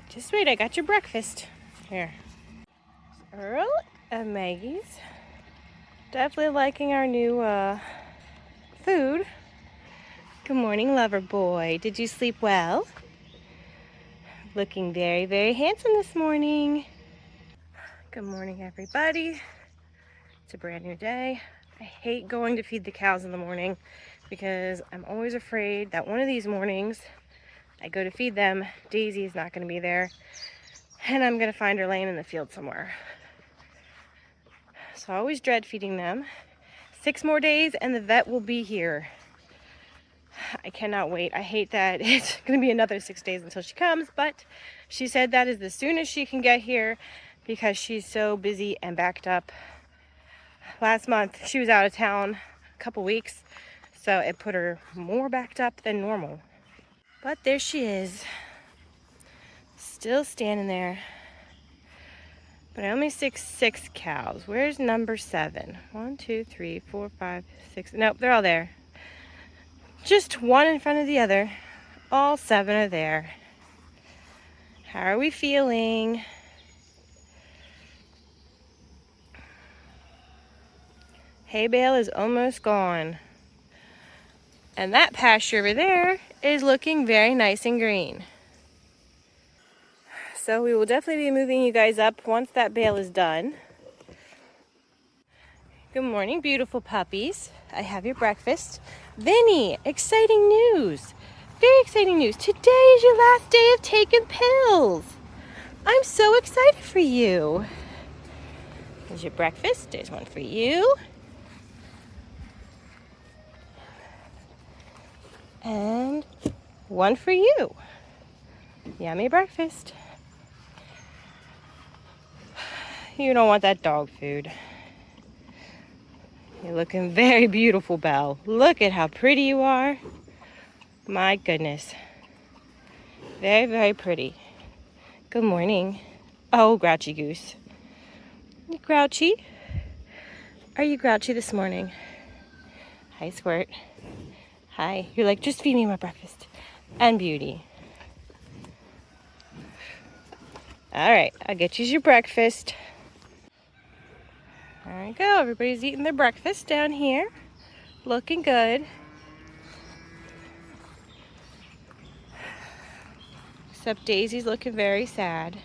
Just wait, I got your breakfast. Here. Earl and Maggie's. Definitely liking our new food. Good morning, lover boy. Did you sleep well? Looking very, very handsome this morning. Good morning, everybody. It's a brand new day. I hate going to feed the cows in the morning because I'm always afraid that one of these mornings I go to feed them, Daisy is not going to be there, and I'm going to find her laying in the field somewhere. So I always dread feeding them. 6 more days and the vet will be here. I cannot wait. I hate that it's going to be another 6 days until she comes, but she said that is the soonest she can get here because she's so busy and backed up. Last month she was out of town a couple weeks, so it put her more backed up than normal. But there she is, still standing there. But I only see 6 cows. Where's number 7? 1, 2, 3, 4, 5, 6. Nope, they're all there. Just one in front of the other. All 7 are there. How are we feeling? Hay bale is almost gone. And that pasture over there is looking very nice and green. So we will definitely be moving you guys up once that bale is done. Good morning, beautiful puppies. I have your breakfast. Vinny, exciting news. Very exciting news. Today is your last day of taking pills. I'm so excited for you. Here's your breakfast. There's one for you. And one for you. Yummy breakfast. You don't want that dog food. You're looking very beautiful, Belle. Look at how pretty you are. My goodness. Very, very pretty. Good morning. Oh, grouchy goose. You grouchy? Are you grouchy this morning? Hi, Squirt. Hi. You're like, just feed me my breakfast. And Beauty. All right, I'll get you your breakfast. There we go. Everybody's eating their breakfast down here. Looking good. Except Daisy's looking very sad.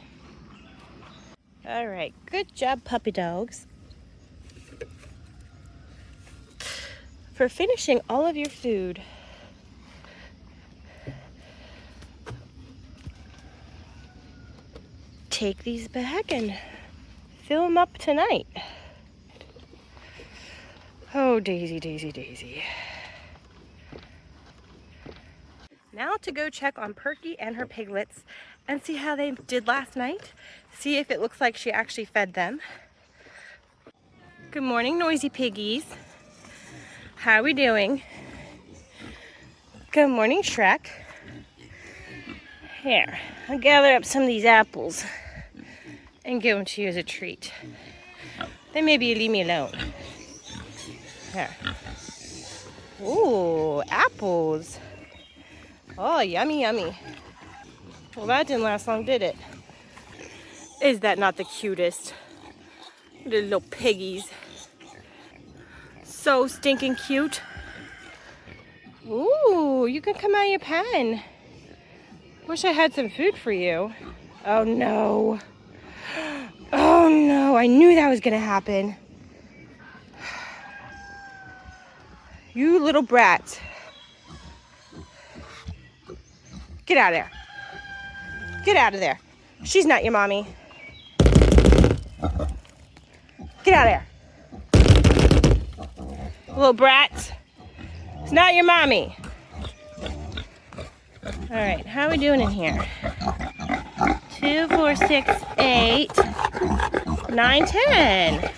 All right. Good job, puppy dogs, for finishing all of your food. Take these back and fill them up tonight. Oh, Daisy, Daisy, Daisy. Now to go check on Perky and her piglets and see how they did last night. See if it looks like she actually fed them. Good morning, noisy piggies. How are we doing? Good morning, Shrek. Here, I'll gather up some of these apples and give them to you as a treat. Then maybe you leave me alone. Here. Ooh, apples. Oh, yummy, yummy. Well, that didn't last long, did it? Is that not the cutest? The little piggies. So stinking cute. Ooh, you can come out of your pen. Wish I had some food for you. Oh, no. Oh, no. I knew that was going to happen. You little brats. Get out of there. Get out of there. She's not your mommy. Get out of there. Little brats. It's not your mommy. All right, how are we doing in here? 2, 4, 6, 8, 9, 10.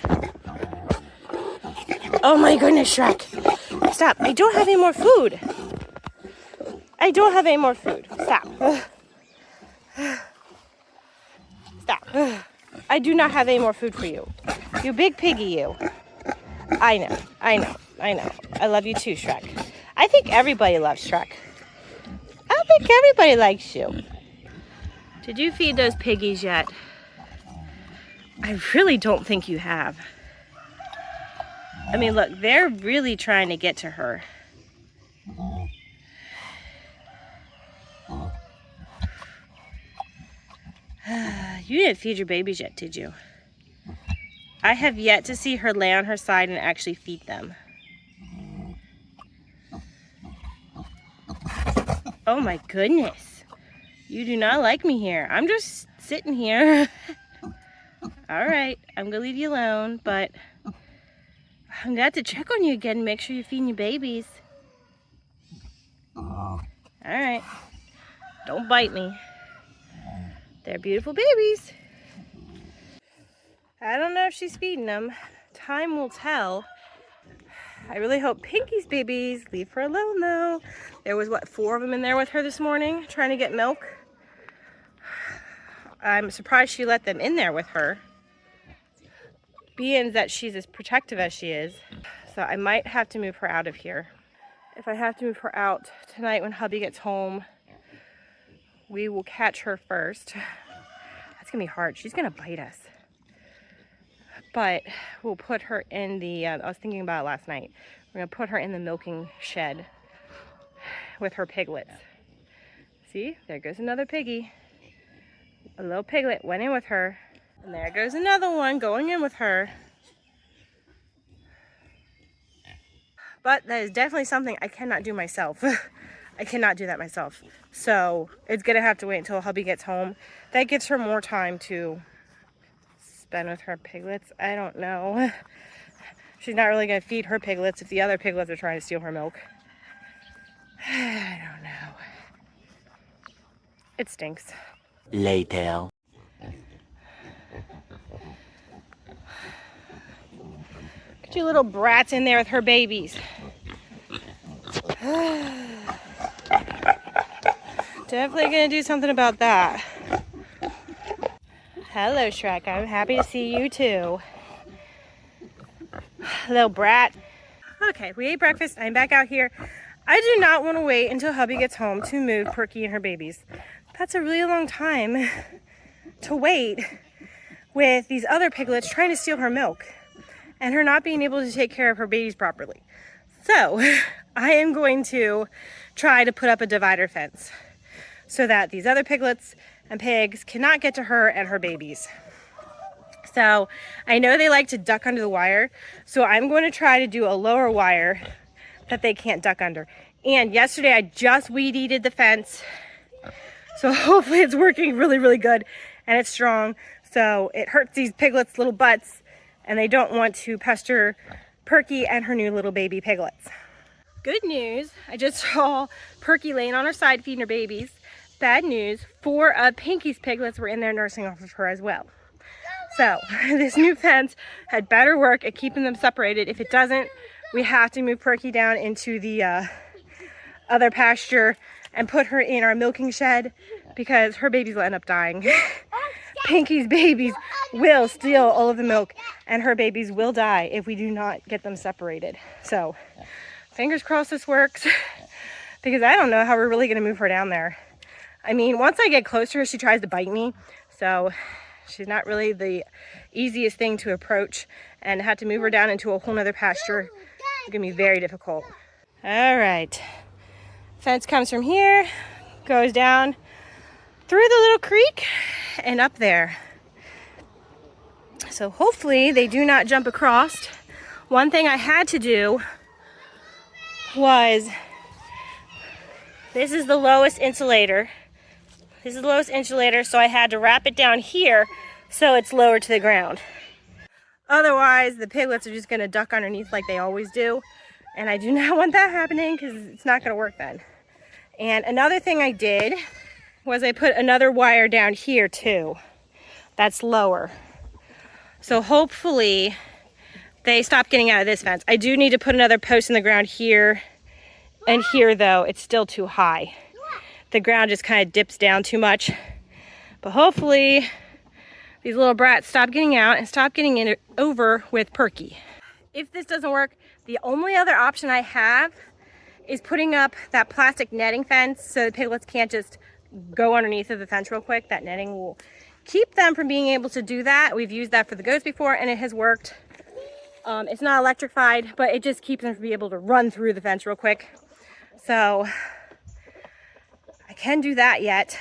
Oh my goodness, Shrek. Stop. I don't have any more food. I don't have any more food. Stop. Stop. I do not have any more food for you. You big piggy, you. I know. I love you too, Shrek. I think everybody loves Shrek. I don't think everybody likes you. Did you feed those piggies yet? I really don't think you have. I mean, look, they're really trying to get to her. You didn't feed your babies yet, did you? I have yet to see her lay on her side and actually feed them. Oh my goodness. You do not like me here. I'm just sitting here. All right, I'm gonna leave you alone, but I'm gonna have to check on you again and make sure you're feeding your babies. All right, don't bite me. They're beautiful babies. I don't know if she's feeding them. Time will tell. I really hope Pinky's babies leave her alone though. There was, what, 4 of them in there with her this morning trying to get milk. I'm surprised she let them in there with her, being that she's as protective as she is. So I might have to move her out of here. If I have to move her out tonight when hubby gets home, we will catch her first. That's gonna be hard. She's gonna bite us. But we'll put her in the, I was thinking about it last night. We're gonna put her in the milking shed with her piglets. See, there goes another piggy. A little piglet went in with her. And there goes another one going in with her. But that is definitely something I cannot do myself. I cannot do that myself. So it's gonna have to wait until hubby gets home. That gives her more time to spend with her piglets. I don't know. She's not really gonna feed her piglets if the other piglets are trying to steal her milk. I don't know. It stinks. Later. Get you little brats in there with her babies. Definitely gonna do something about that. Hello, Shrek. I'm happy to see you too. Little brat. Okay, we ate breakfast. I'm back out here. I do not want to wait until hubby gets home to move Perky and her babies. That's a really long time to wait with these other piglets trying to steal her milk and her not being able to take care of her babies properly. So I am going to try to put up a divider fence so that these other piglets and pigs cannot get to her and her babies. So I know they like to duck under the wire, so I'm going to try to do a lower wire that they can't duck under. And yesterday I just weed eated the fence, so hopefully it's working really, really good and it's strong. So it hurts these piglets' little butts and they don't want to pester Perky and her new little baby piglets. Good news, I just saw Perky laying on her side feeding her babies. Bad news, 4 of Pinky's piglets were in there nursing off of her as well. So this new fence had better work at keeping them separated. If it doesn't, we have to move Perky down into the other pasture and put her in our milking shed because her babies will end up dying. Pinky's babies will steal all of the milk and her babies will die if we do not get them separated. So fingers crossed this works because I don't know how we're really going to move her down there. I mean, once I get close to her, she tries to bite me. So she's not really the easiest thing to approach, and had to move her down into a whole nother pasture. It's gonna be very difficult. All right, fence comes from here, goes down through the little creek and up there. So hopefully they do not jump across. One thing I had to do was, this is the lowest insulator. This is the lowest insulator, so I had to wrap it down here so it's lower to the ground. Otherwise, the piglets are just gonna duck underneath like they always do. And I do not want that happening because it's not gonna work then. And another thing I did was I put another wire down here too. That's lower. So hopefully they stop getting out of this fence. I do need to put another post in the ground here and here though. It's still too high. The ground just kind of dips down too much. But hopefully these little brats stop getting out and stop getting in over with Perky. If this doesn't work, the only other option I have is putting up that plastic netting fence so the piglets can't just go underneath of the fence real quick. That netting will keep them from being able to do that. We've used that for the goats before and it has worked. It's not electrified, but it just keeps them from being able to run through the fence real quick. So I can do that yet.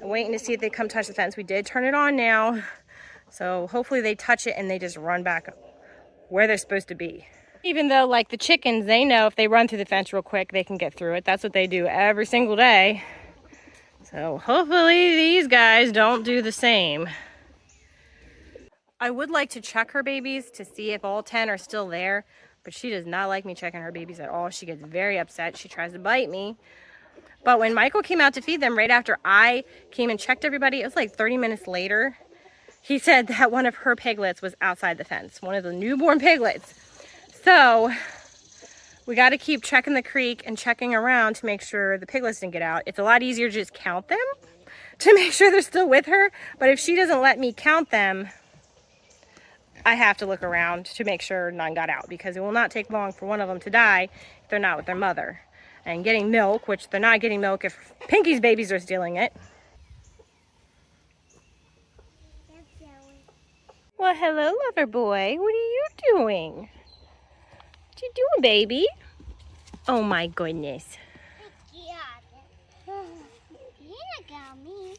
I'm waiting to see if they come touch the fence. We did turn it on now. So hopefully they touch it and they just run back where they're supposed to be. Even though like the chickens, they know if they run through the fence real quick, they can get through it. That's what they do every single day. So hopefully these guys don't do the same. I would like to check her babies to see if all 10 are still there, but she does not like me checking her babies at all. She gets very upset. She tries to bite me. But when Michael came out to feed them right after I came and checked everybody, it was like 30 minutes later, he said that one of her piglets was outside the fence, one of the newborn piglets. So we got to keep checking the creek and checking around to make sure the piglets didn't get out. It's a lot easier to just count them to make sure they're still with her. But if she doesn't let me count them, I have to look around to make sure none got out, because it will not take long for one of them to die if they're not with their mother. And getting milk, which they're not getting milk if Pinky's babies are stealing it. Well, hello, lover boy. What are you doing? What you doing, baby? Oh my goodness.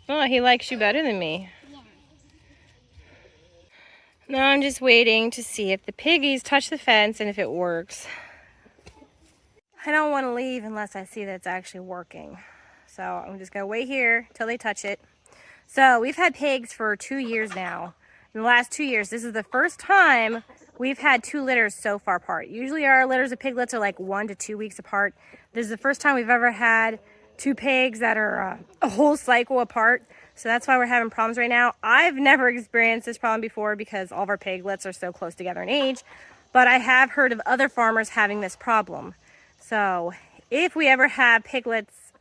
Oh, he likes you better than me. Now I'm just waiting to see if the piggies touch the fence and if it works. I don't want to leave unless I see that it's actually working. So I'm just going to wait here till they touch it. So we've had pigs for 2 years now. In the last 2 years, this is the first time we've had 2 litters so far apart. Usually our litters of piglets are like 1 to 2 weeks apart. This is the first time we've ever had 2 pigs that are a whole cycle apart. So that's why we're having problems right now. I've never experienced this problem before because all of our piglets are so close together in age. But I have heard of other farmers having this problem. So if we ever have piglets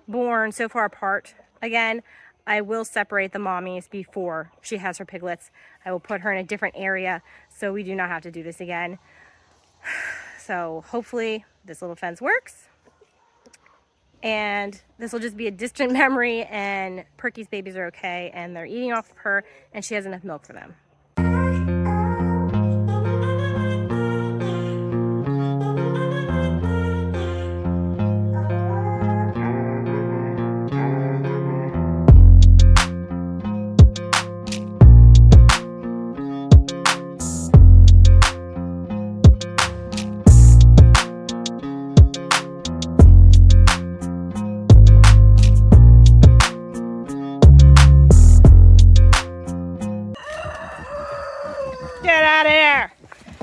born so far apart, again, I will separate the mommies before she has her piglets. I will put her in a different area so we do not have to do this again. So hopefully this little fence works. And this will just be a distant memory and Perky's babies are okay and they're eating off of her and she has enough milk for them. Get out of there!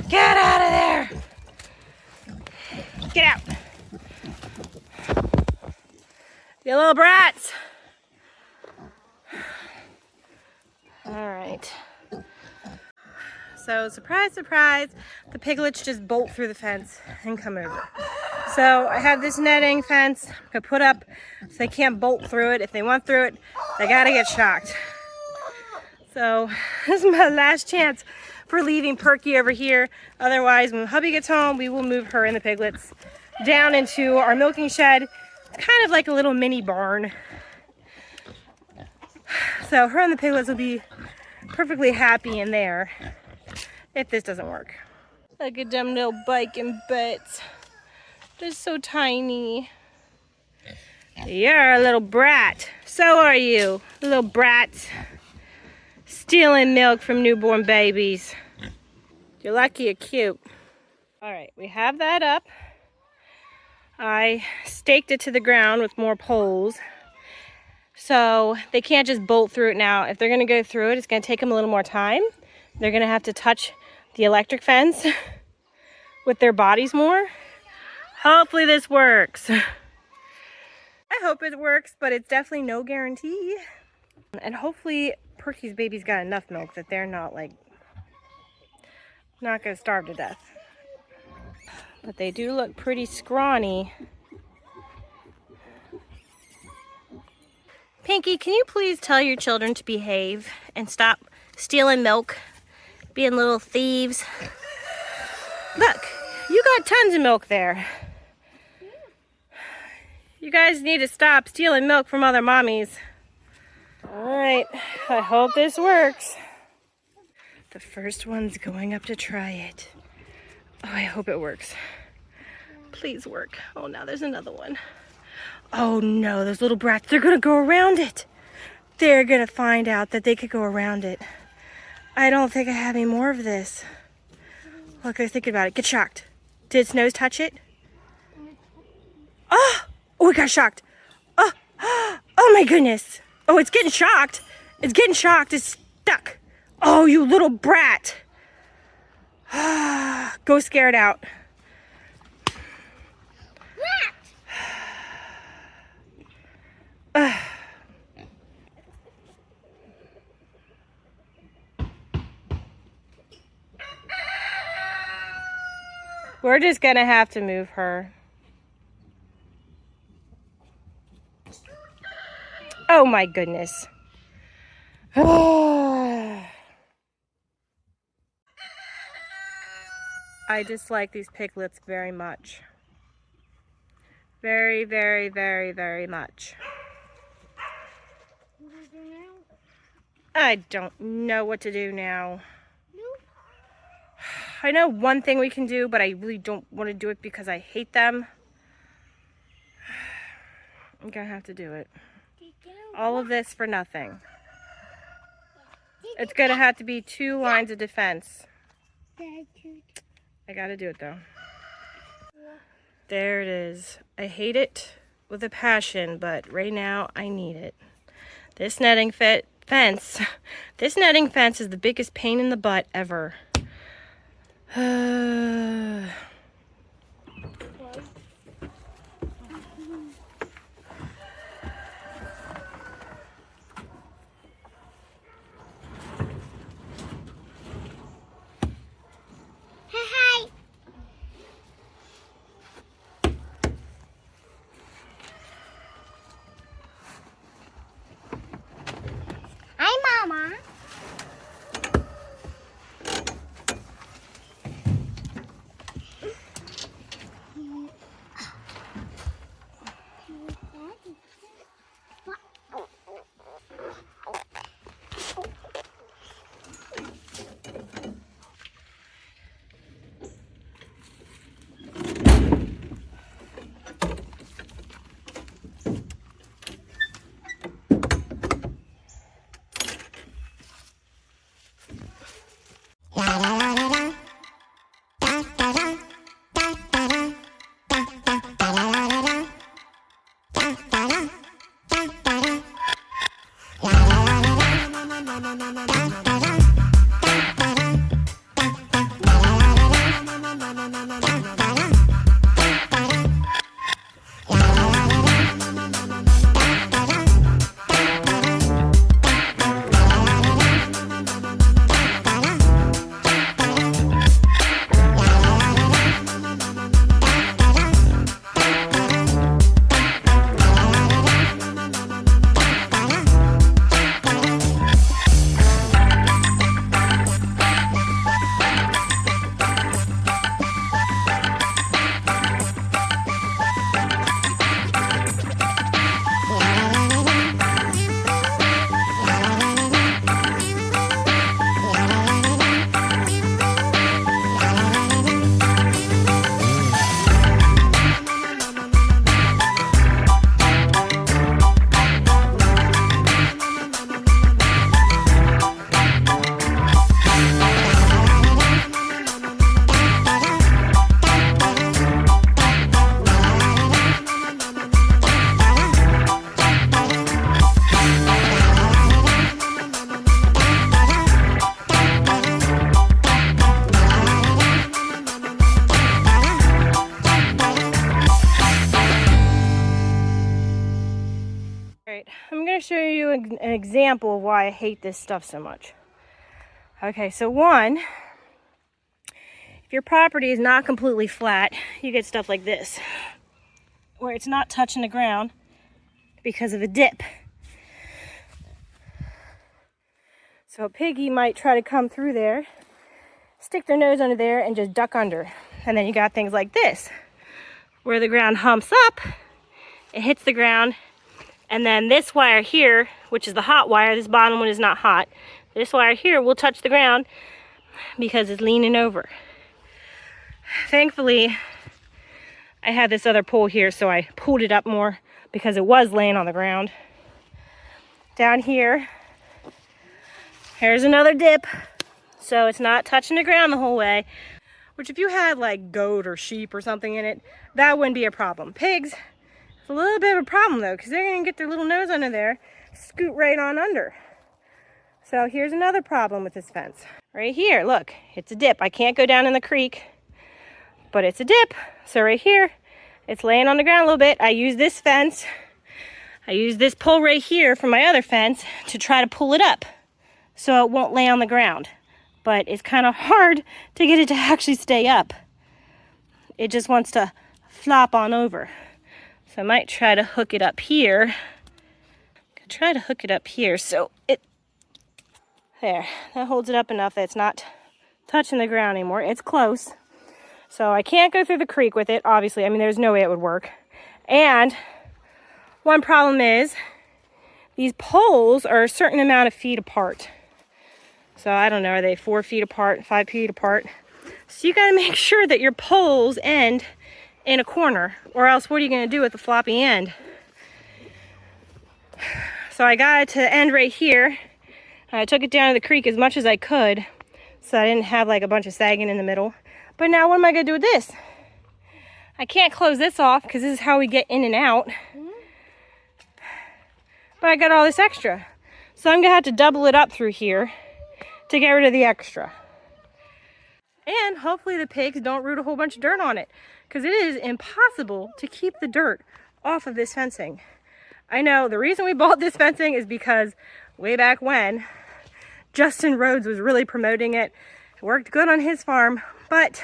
Get out of there! Get out! You little brats! Alright. So, surprise, surprise, the piglets just bolt through the fence and come over. So, I have this netting fence I put up so they can't bolt through it. If they want through it, they gotta get shocked. So, this is my last chance for leaving Perky over here. Otherwise, when hubby gets home, we will move her and the piglets down into our milking shed. It's kind of like a little mini barn. So her and the piglets will be perfectly happy in there if this doesn't work. Look at them little biking butts. They're so tiny. You're a little brat. So are you, little brats. Stealing milk from newborn babies. You're lucky you're cute. All right, we have that up. I staked it to the ground with more poles. So they can't just bolt through it now. If they're gonna go through it, it's gonna take them a little more time. They're gonna have to touch the electric fence with their bodies more. Hopefully this works. I hope it works, but it's definitely no guarantee. And hopefully Perky's baby's got enough milk that they're not gonna starve to death. But they do look pretty scrawny. Pinky, can you please tell your children to behave and stop stealing milk, being little thieves? Look, you got tons of milk there. You guys need to stop stealing milk from other mommies. All right, I hope this works. The first one's going up to try it. Oh, I hope it works. Please work. Oh, now there's another one. Oh no, those little brats, they're gonna go around it. They're gonna find out that they could go around it. I don't think I have any more of this. Look, I was thinking about it. Get shocked. Did its nose touch it? Oh, it got shocked. Oh, oh my goodness. Oh, it's getting shocked. It's getting shocked. It's stuck. Oh, you little brat. Go scare it out. We're just gonna have to move her. Oh my goodness. I dislike these piglets very much. Very, very, very, very much. I don't know what to do now. I know one thing we can do, but I really don't want to do it because I hate them. I'm gonna have to do it. All of this for nothing. It's gonna have to be 2 lines of defense. I gotta do it though. There it is. I hate it with a passion, but right now I need it. This netting fence is the biggest pain in the butt ever. Hi, Mama. I'm going to show you an example of why I hate this stuff so much. Okay, so one, if your property is not completely flat, you get stuff like this, where it's not touching the ground because of a dip. So a piggy might try to come through there, stick their nose under there, and just duck under. And then you got things like this, where the ground humps up, it hits the ground, and then this wire here, which is the hot wire, this bottom one is not hot, this wire here will touch the ground because it's leaning over. Thankfully, I had this other pole here, so I pulled it up more because it was laying on the ground. Down here, here's another dip, so it's not touching the ground the whole way, which if you had like goat or sheep or something in it, that wouldn't be a problem. Pigs, it's a little bit of a problem though, because they're gonna get their little nose under there, scoot right on under. So here's another problem with this fence. Right here, look, it's a dip. I can't go down in the creek, but it's a dip. So right here, it's laying on the ground a little bit. I use this fence, I use this pole right here from my other fence to try to pull it up so it won't lay on the ground. But it's kind of hard to get it to actually stay up. It just wants to flop on over. So I might try to hook it up here. Try to hook it up here so it, there, that holds it up enough that it's not touching the ground anymore. It's close. So I can't go through the creek with it, obviously. I mean, there's no way it would work. And one problem is these poles are a certain amount of feet apart. So I don't know, are they 4 feet apart, 5 feet apart? So you gotta make sure that your poles end in a corner, or else what are you gonna do with the floppy end? So I got it to end right here. I took it down to the creek as much as I could, so I didn't have like a bunch of sagging in the middle. But now what am I gonna do with this? I can't close this off because this is how we get in and out. But I got all this extra. So I'm gonna have to double it up through here to get rid of the extra. And hopefully the pigs don't root a whole bunch of dirt on it, because it is impossible to keep the dirt off of this fencing. I know the reason we bought this fencing is because way back when, Justin Rhodes was really promoting it. It worked good on his farm, but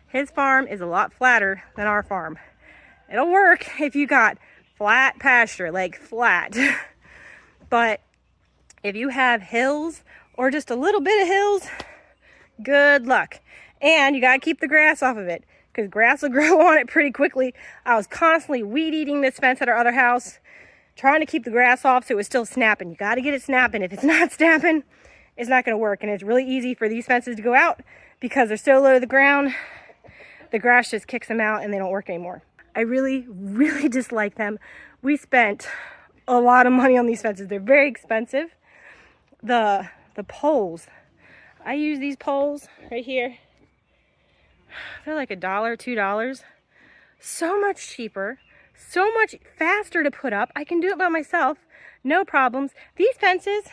his farm is a lot flatter than our farm. It'll work if you got flat pasture, like flat. But if you have hills or just a little bit of hills, good luck. And you gotta keep the grass off of it, because grass will grow on it pretty quickly. I was constantly weed eating this fence at our other house, trying to keep the grass off so it was still snapping. You gotta get it snapping. If it's not snapping, it's not gonna work. And it's really easy for these fences to go out because they're so low to the ground. The grass just kicks them out and they don't work anymore. I really, really dislike them. We spent a lot of money on these fences. They're very expensive. The poles, I use these poles right here. They're like $1, $2. So much cheaper, so much faster to put up. I can do it by myself, no problems. These fences,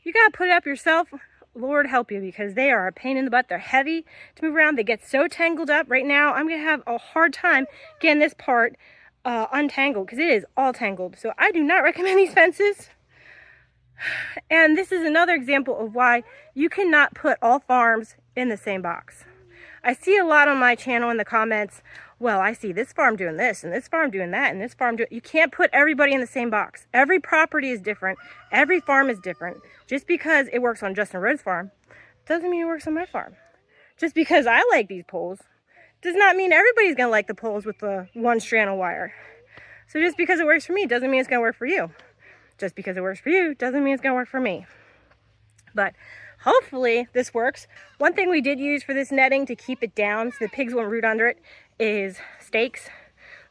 you gotta put it up yourself. Lord help you, because they are a pain in the butt. They're heavy to move around. They get so tangled up. Right now, I'm gonna have a hard time getting this part untangled because it is all tangled. So I do not recommend these fences. And this is another example of why you cannot put all farms in the same box. I see a lot on my channel in the comments, well, I see this farm doing this, and this farm doing that, and this farm doing... You can't put everybody in the same box. Every property is different. Every farm is different. Just because it works on Justin Rhodes' farm doesn't mean it works on my farm. Just because I like these poles does not mean everybody's going to like the poles with the one strand of wire. So just because it works for me doesn't mean it's going to work for you. Just because it works for you doesn't mean it's going to work for me. But hopefully this works. One thing we did use for this netting to keep it down so the pigs won't root under it is stakes.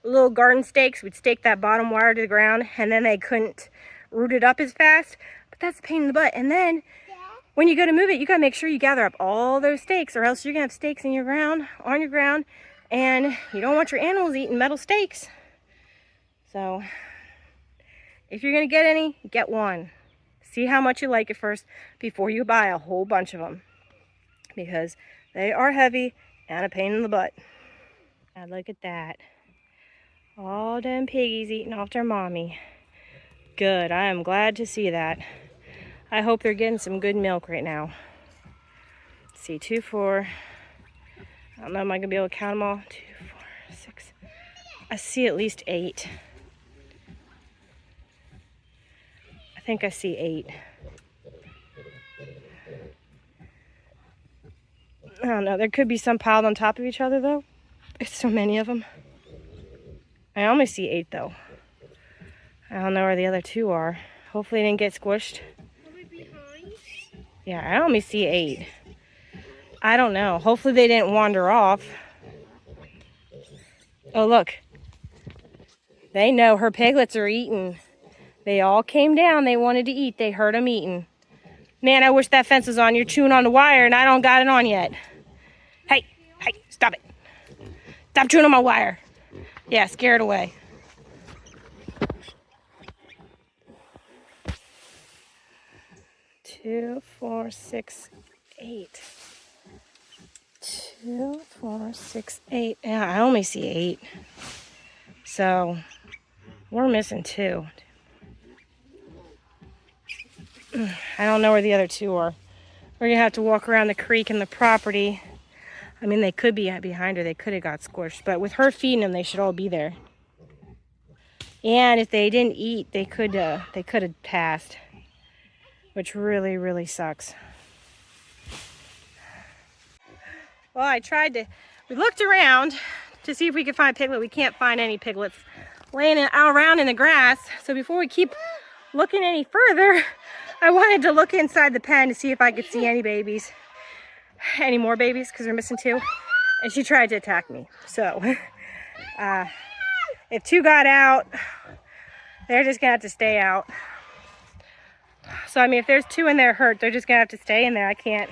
Little garden stakes. We'd stake that bottom wire to the ground and then they couldn't root it up as fast. But that's a pain in the butt. And then when you go to move it, you got to make sure you gather up all those stakes, or else you're going to have stakes in your ground, on your ground, and you don't want your animals eating metal stakes. So if you're going to get any, get one. See how much you like it first before you buy a whole bunch of them, because they are heavy and a pain in the butt. Now look at that. All them piggies eating off their mommy. Good. I am glad to see that. I hope they're getting some good milk right now. Let's see, 2, 4. I don't know, am I going to be able to count them all? 2, 4, 6. I see at least 8. I think I see 8. I don't know. There could be some piled on top of each other, though. There's so many of them. I only see 8 though. I don't know where the other 2 are. Hopefully they didn't get squished. Yeah, I only see 8. I don't know. Hopefully they didn't wander off. Oh, look. They know her piglets are eating. They all came down. They wanted to eat. They heard them eating. Man, I wish that fence was on. You're chewing on the wire and I don't got it on yet. Hey, stop it. Stop chewing on my wire. Yeah, scare it away. Two, 4, 6, 8. 2, 4, 6, 8. Yeah, I only see 8. So we're missing 2. I don't know where the other 2 are. We're gonna have to walk around the creek and the property. I mean, they could be behind her. They could have got squished, but with her feeding them, they should all be there. And if they didn't eat, they could have passed, which really, really sucks. Well, we looked around to see if we could find a piglet. We can't find any piglets laying around in the grass. So before we keep looking any further, I wanted to look inside the pen to see if I could see any babies. Any more babies, because we're missing 2. And she tried to attack me. So if 2 got out, they're just gonna have to stay out. So I mean, if there's 2 in there hurt, they're just gonna have to stay in there. I can't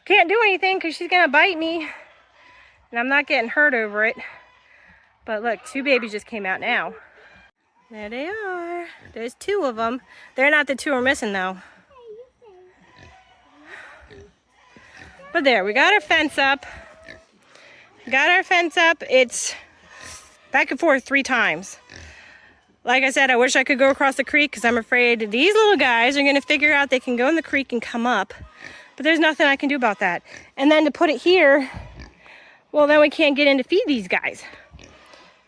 do anything because she's gonna bite me and I'm not getting hurt over it. But look, 2 babies just came out now. There they are. There's 2 of them. They're not the 2 we're missing though. But there, we got our fence up. It's back and forth 3 times. Like I said, I wish I could go across the creek because I'm afraid these little guys are going to figure out they can go in the creek and come up. But there's nothing I can do about that. And then to put it here, well, then we can't get in to feed these guys.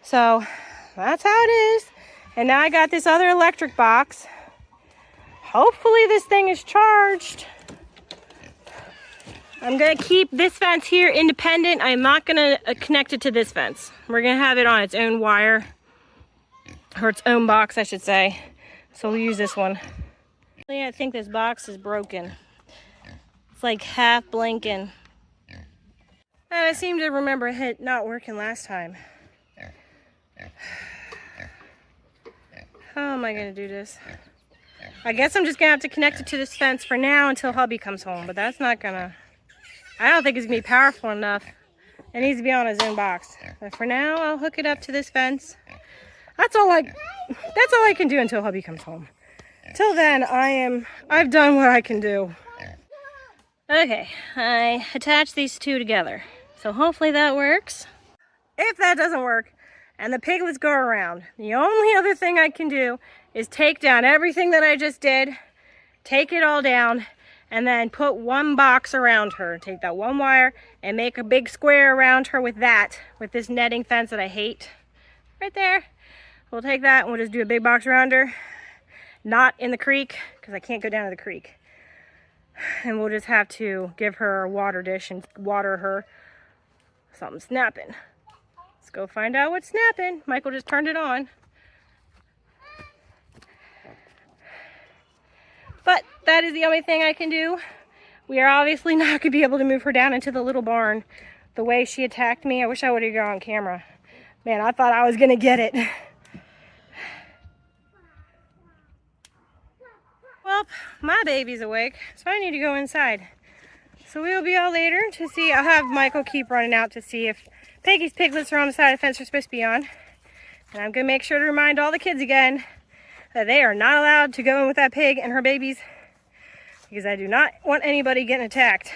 So that's how it is. And now I got this other electric box. Hopefully this thing is charged. I'm going to keep this fence here independent. I'm not going to connect it to this fence. We're going to have it on its own wire. Or its own box, I should say. So we'll use this one. I think this box is broken. It's like half blinking. And I seem to remember it not working last time. How am I going to do this? I guess I'm just going to have to connect it to this fence for now until hubby comes home. But that's not going to... I don't think it's going to be powerful enough. It needs to be on his own box. But for now, I'll hook it up to this fence. That's all I can do until hubby comes home. Till then, I've done what I can do. Okay, I attached these 2 together. So hopefully that works. If that doesn't work, and the piglets go around, the only other thing I can do is take down everything that I just did, take it all down, and then put 1 box around her. Take that 1 wire and make a big square around her with this netting fence that I hate. Right there. We'll take that and we'll just do a big box around her. Not in the creek, because I can't go down to the creek. And we'll just have to give her a water dish and water her. Something's snapping. Let's go find out what's snapping. Michael just turned it on. But that is the only thing I can do. We are obviously not going to be able to move her down into the little barn the way she attacked me. I wish I would have gone on camera. Man, I thought I was going to get it. Well, my baby's awake, so I need to go inside. So we will be all later to see. I'll have Michael keep running out to see if Peggy's piglets are on the side of the fence they're supposed to be on. And I'm going to make sure to remind all the kids again that they are not allowed to go in with that pig and her babies, because I do not want anybody getting attacked.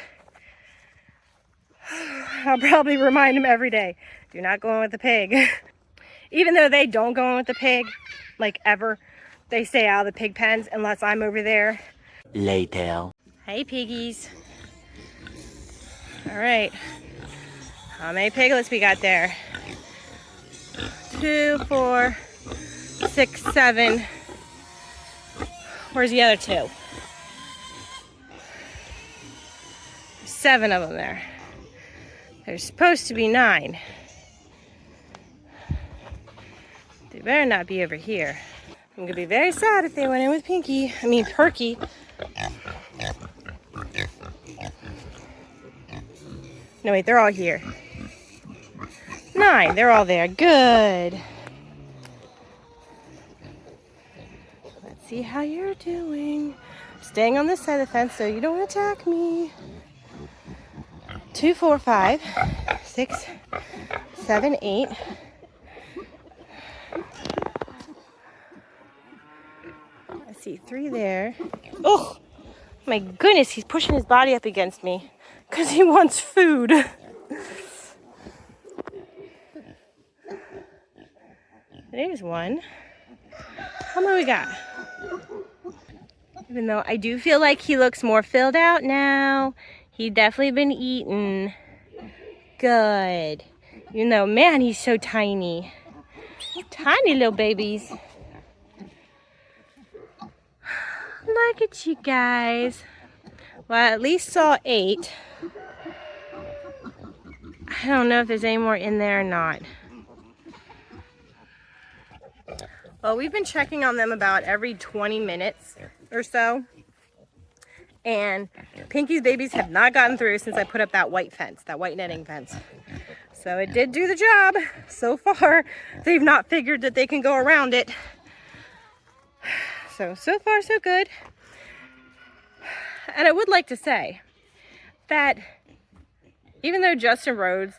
I'll probably remind them every day, do not go in with the pig. Even though they don't go in with the pig, like ever, they stay out of the pig pens unless I'm over there. Later. Hey, piggies. All right. How many piglets we got there? 2, 4, 6, 7. Where's the other 2? 7 of them there. There's supposed to be 9. better not be over here. I'm gonna be very sad if they went in with Perky. No, wait, they're all here. 9, they're all there. Good. Let's see how you're doing. Staying on this side of the fence so you don't attack me. 2, 4, 5, 6, 7, 8. I see 3 there. Oh, my goodness, he's pushing his body up against me because he wants food. There's 1. How many we got? Even though I do feel like he looks more filled out now. He's definitely been eating. Good. You know, man, he's so tiny. Tiny little babies. Look at you guys. Well, I at least saw 8. I don't know if there's any more in there or not. Well, we've been checking on them about every 20 minutes or so. And Pinky's babies have not gotten through since I put up that white fence, that white netting fence. So it did do the job. So far, they've not figured that they can go around it. So far, so good. And I would like to say that even though Justin Rhodes,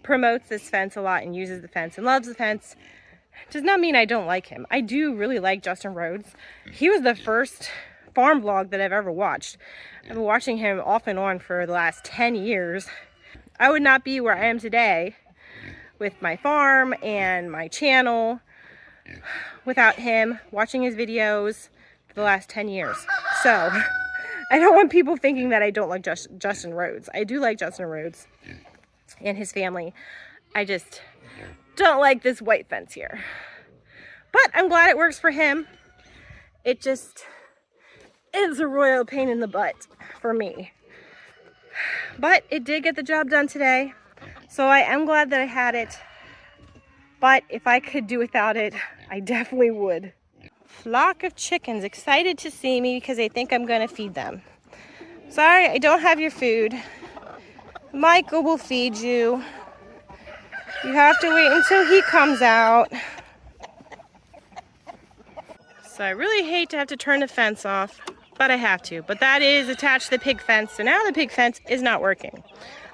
promotes this fence a lot and uses the fence and loves the fence, does not mean I don't like him. I do really like Justin Rhodes. He was the first farm vlog that I've ever watched. I've been watching him off and on for the last 10 years. I would not be where I am today with my farm and my channel without him watching his videos for the last 10 years. So I don't want people thinking that I don't like Justin Rhodes. I do like Justin Rhodes and his family. I just don't like this white fence here. But I'm glad it works for him. It just is a royal pain in the butt for me. But it did get the job done today. So I am glad that I had it. But if I could do without it, I definitely would. Flock of chickens excited to see me because they think I'm going to feed them. Sorry, I don't have your food. Michael will feed you. You have to wait until he comes out. So I really hate to have to turn the fence off, but I have to. But that is attached to the pig fence, so now the pig fence is not working.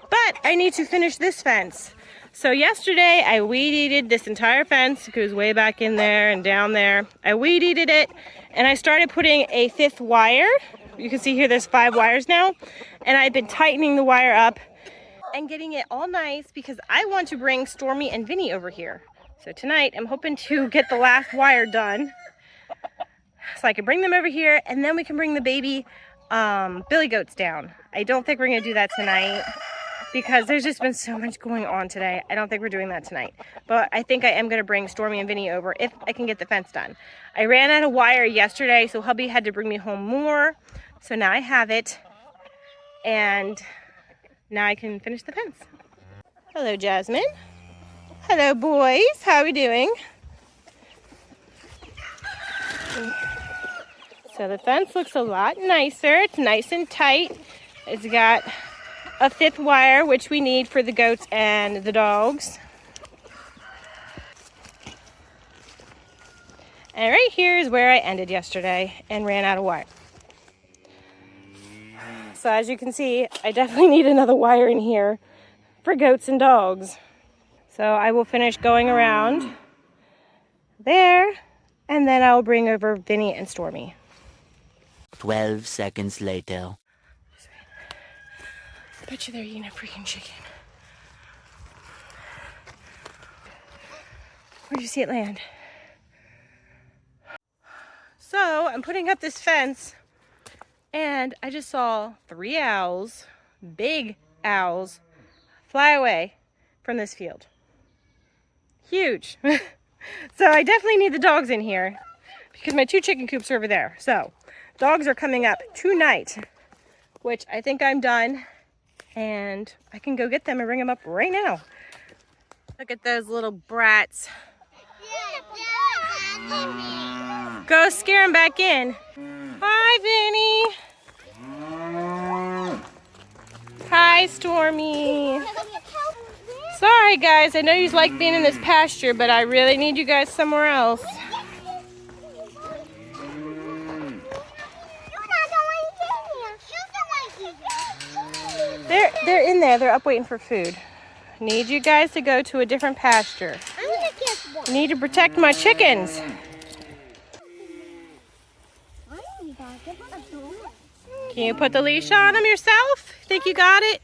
But I need to finish this fence. So yesterday I weed-eated this entire fence. It goes way back in there and down there. I weed-eated it, and I started putting a 5th wire. You can see here there's 5 wires now. And I've been tightening the wire up and getting it all nice because I want to bring Stormy and Vinny over here. So tonight I'm hoping to get the last wire done so I can bring them over here, and then we can bring the baby billy goats down. I don't think we're gonna do that tonight because there's just been so much going on today. I don't think we're doing that tonight. But I think I am gonna bring Stormy and Vinny over if I can get the fence done. I ran out of wire yesterday, so hubby had to bring me home more. So now I have it, and now I can finish the fence. Hello, Jasmine. Hello, boys. How are we doing? So the fence looks a lot nicer. It's nice and tight. It's got a 5th wire, which we need for the goats and the dogs. And right here is where I ended yesterday and ran out of wire. So as you can see, I definitely need another wire in here for goats and dogs. So I will finish going around there, and then I'll bring over Vinny and Stormy. 12 seconds later. I bet you they're eating a freaking chicken. Where'd you see it land? So I'm putting up this fence, and I just saw 3 owls, big owls, fly away from this field. Huge. So I definitely need the dogs in here because my 2 chicken coops are over there. So dogs are coming up tonight, which I think I'm done, and I can go get them and bring them up right now. Look at those little brats. Go scare them back in. Hi, Vinny. Hi, Stormy. Sorry, guys. I know you like being in this pasture, but I really need you guys somewhere else. They're in there. They're up waiting for food. Need you guys to go to a different pasture. Need to protect my chickens. Can you put the leash on them yourself? Think you got it?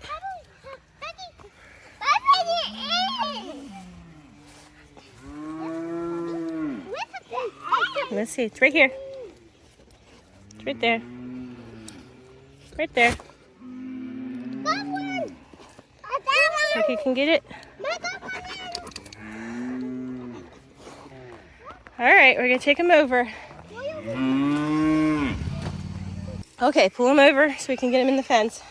Let's see. It's right here. It's right there. Right there. Think you can get it? All right, we're gonna take him over. Okay, pull him over so we can get him in the fence.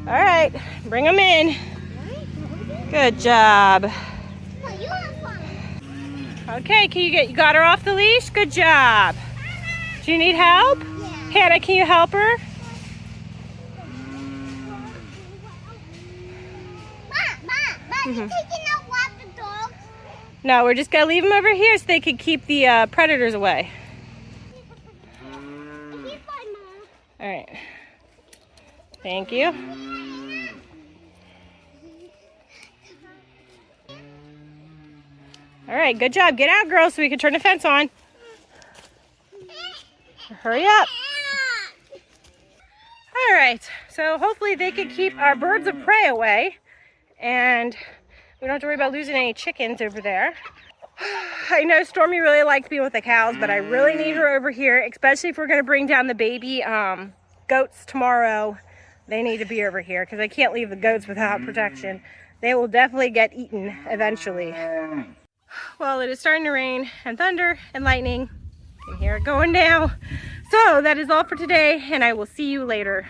All right, bring him in. Good job. Okay, you got her off the leash? Good job. Do you need help? Hannah, can you help her? You taking out one of the dogs? No, we're just gonna leave them over here so they can keep the predators away. All right. Thank you. All right, good job. Get out, girls, so we can turn the fence on. Hurry up. All right, so hopefully they can keep our birds of prey away, and we don't have to worry about losing any chickens over there. I know Stormy really likes being with the cows, but I really need her over here, especially if we're going to bring down the baby goats tomorrow. They need to be over here because I can't leave the goats without protection. They will definitely get eaten eventually. Well, it is starting to rain and thunder and lightning. You can hear it going now. So that is all for today, and I will see you later.